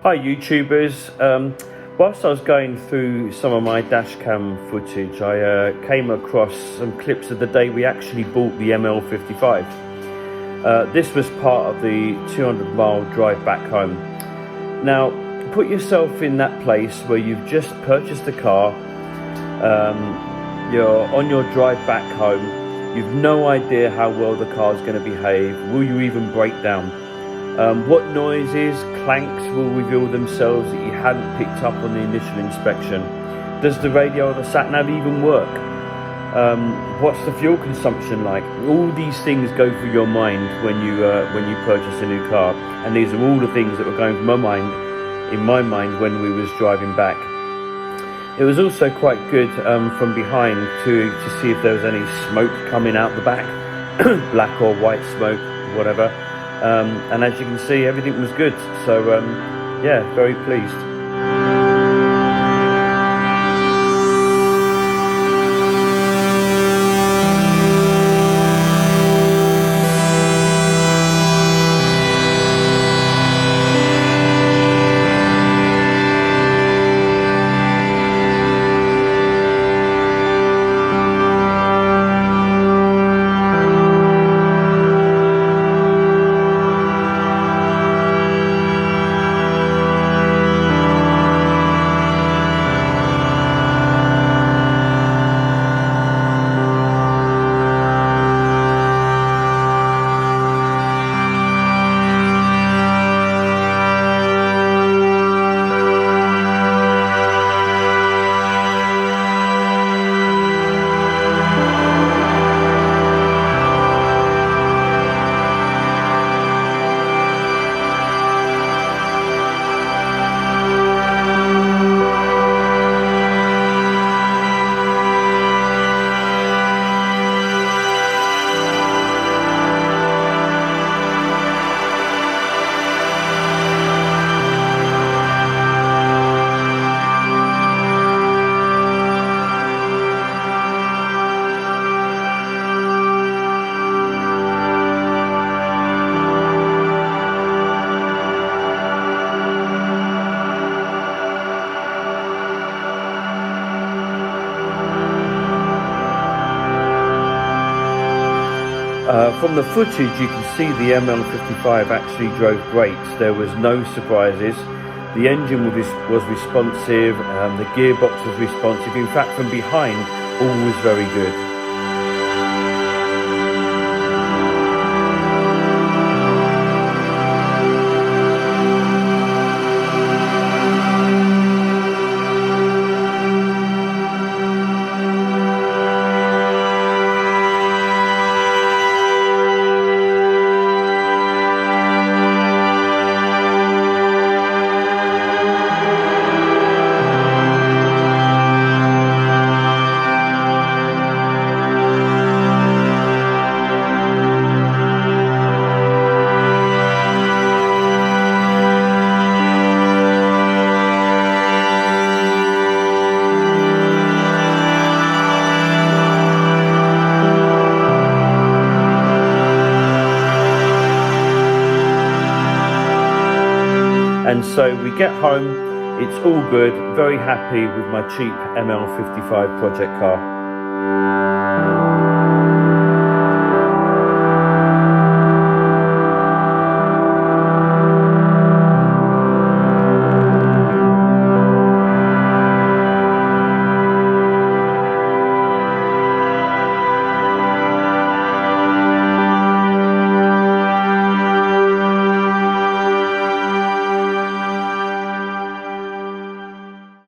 Hi YouTubers, whilst I was going through some of my dashcam footage, I came across some clips of the day we actually bought the ML55. This was part of the 200-mile drive back home. Now, put yourself in that place where you've just purchased a car, you're on your drive back home, you've no idea how well the car's going to behave, will you even break down? What noises, clanks will reveal themselves that you hadn't picked up on the initial inspection? Does the radio or the sat-nav even work? What's the fuel consumption like? All these things go through your mind when you purchase a new car, and these are all the things that were going through in my mind when we was driving back. It was also quite good from behind to see if there was any smoke coming out the back, black or white smoke, whatever. And as you can see, everything was good. So yeah, very pleased. From the footage you can see the ML55 actually drove great. There was no surprises. The engine was responsive, the gearbox was responsive. In fact, from behind, all was very good. And so we get home, it's all good, very happy with my cheap ML55 project car.